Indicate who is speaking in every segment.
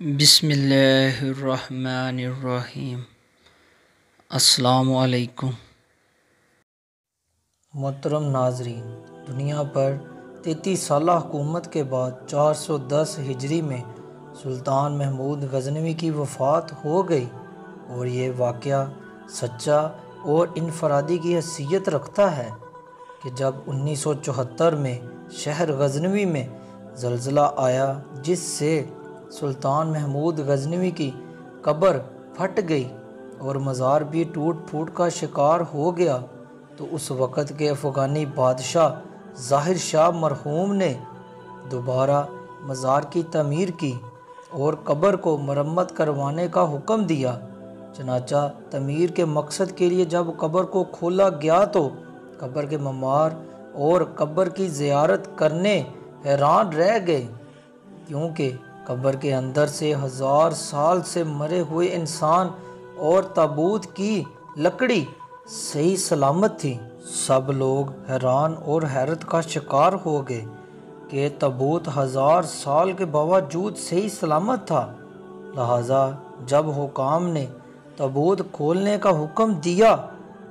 Speaker 1: بسم اللہ الرحمن الرحیم۔ السلام علیکم۔
Speaker 2: محترم ناظرین، دنیا پر 33 سالہ حکومت کے بعد 410 ہجری میں سلطان محمود غزنوی کی وفات ہو گئی، اور یہ واقعہ سچا اور انفرادی کی حیثیت رکھتا ہے کہ جب 1974 میں شہر غزنوی میں زلزلہ آیا جس سے سلطان محمود غزنوی کی قبر پھٹ گئی اور مزار بھی ٹوٹ پھوٹ کا شکار ہو گیا، تو اس وقت کے افغانی بادشاہ ظاہر شاہ مرحوم نے دوبارہ مزار کی تعمیر کی اور قبر کو مرمت کروانے کا حکم دیا۔ چنانچہ تعمیر کے مقصد کے لیے جب قبر کو کھولا گیا تو قبر کے معمار اور قبر کی زیارت کرنے حیران رہ گئے، کیونکہ قبر کے اندر سے 1000 سال سے مرے ہوئے انسان اور تابوت کی لکڑی صحیح سلامت تھی۔ سب لوگ حیران اور حیرت کا شکار ہو گئے کہ تابوت 1000 سال کے باوجود صحیح سلامت تھا۔ لہٰذا جب حکام نے تابوت کھولنے کا حکم دیا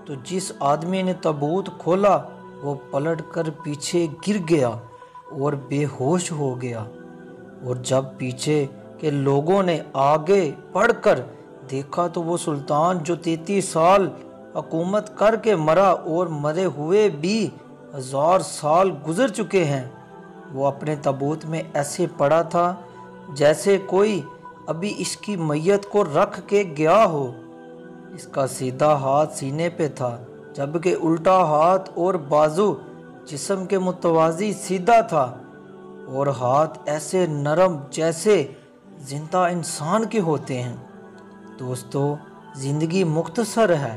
Speaker 2: تو جس آدمی نے تابوت کھولا وہ پلٹ کر پیچھے گر گیا اور بے ہوش ہو گیا، اور جب پیچھے کے لوگوں نے آگے بڑھ کر دیکھا تو وہ سلطان جو 33 سال حکومت کر کے مرا اور مرے ہوئے بھی 1000 سال گزر چکے ہیں، وہ اپنے تابوت میں ایسے پڑا تھا جیسے کوئی ابھی اس کی میت کو رکھ کے گیا ہو۔ اس کا سیدھا ہاتھ سینے پہ تھا، جبکہ الٹا ہاتھ اور بازو جسم کے متوازی سیدھا تھا، اور ہاتھ ایسے نرم جیسے زندہ انسان کے ہوتے ہیں۔ دوستو، زندگی مختصر ہے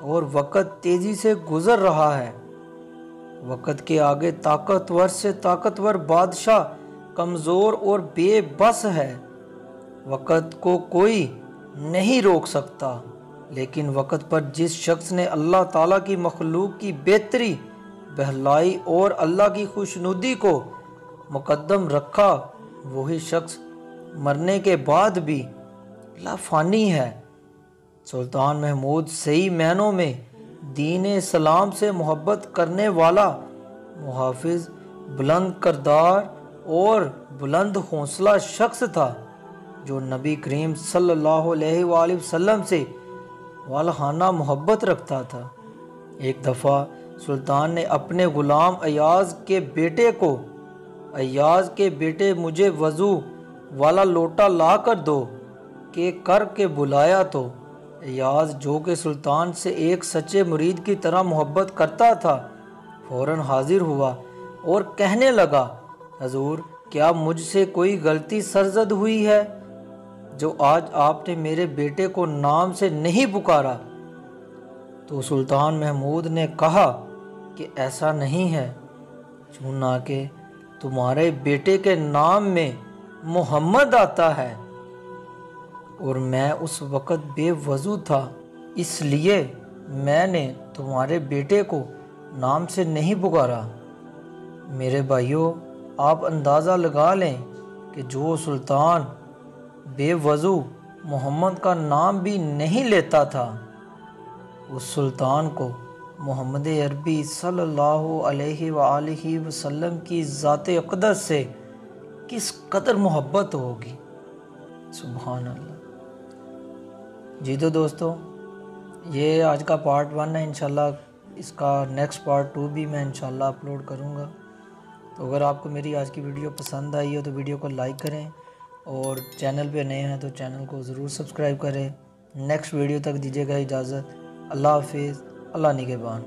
Speaker 2: اور وقت تیزی سے گزر رہا ہے۔ وقت کے آگے طاقتور سے طاقتور بادشاہ کمزور اور بے بس ہے۔ وقت کو کوئی نہیں روک سکتا، لیکن وقت پر جس شخص نے اللہ تعالیٰ کی مخلوق کی بہتری، بھلائی اور اللہ کی خوشنودی کو مقدم رکھا، وہی شخص مرنے کے بعد بھی لافانی ہے۔ سلطان محمود صحیح معنوں میں دین اسلام سے محبت کرنے والا، محافظ، بلند کردار اور بلند حوصلہ شخص تھا، جو نبی کریم صلی اللہ علیہ وآلہ وسلم سے والہانہ محبت رکھتا تھا۔ ایک دفعہ سلطان نے اپنے غلام ایاز کے بیٹے کو، ایاز کے بیٹے مجھے وضو والا لوٹا لا کر دو کہ کر کے بلایا، تو ایاز جو کہ سلطان سے ایک سچے مرید کی طرح محبت کرتا تھا فوراً حاضر ہوا اور کہنے لگا، حضور، کیا مجھ سے کوئی غلطی سرزد ہوئی ہے جو آج آپ نے میرے بیٹے کو نام سے نہیں پکارا؟ تو سلطان محمود نے کہا کہ ایسا نہیں ہے، چونکہ تمہارے بیٹے کے نام میں محمد آتا ہے، اور میں اس وقت بے وضو تھا، اس لیے میں نے تمہارے بیٹے کو نام سے نہیں پکارا۔ میرے بھائیوں، آپ اندازہ لگا لیں کہ جو سلطان بے وضو محمد کا نام بھی نہیں لیتا تھا، اس سلطان کو محمد عربی صلی اللہ علیہ وآلہ وسلم کی ذات اقدس سے کس قدر محبت ہوگی۔ سبحان اللہ۔ جی تو دوستو، یہ آج کا پارٹ 1 ہے، انشاءاللہ اس کا نیکسٹ پارٹ 2 بھی میں انشاءاللہ اپلوڈ کروں گا۔ تو اگر آپ کو میری آج کی ویڈیو پسند آئی ہو تو ویڈیو کو لائک کریں، اور چینل پہ نئے ہیں تو چینل کو ضرور سبسکرائب کریں۔ نیکسٹ ویڈیو تک دیجیے گا اجازت۔ اللہ حافظ، اللہ نگہبان۔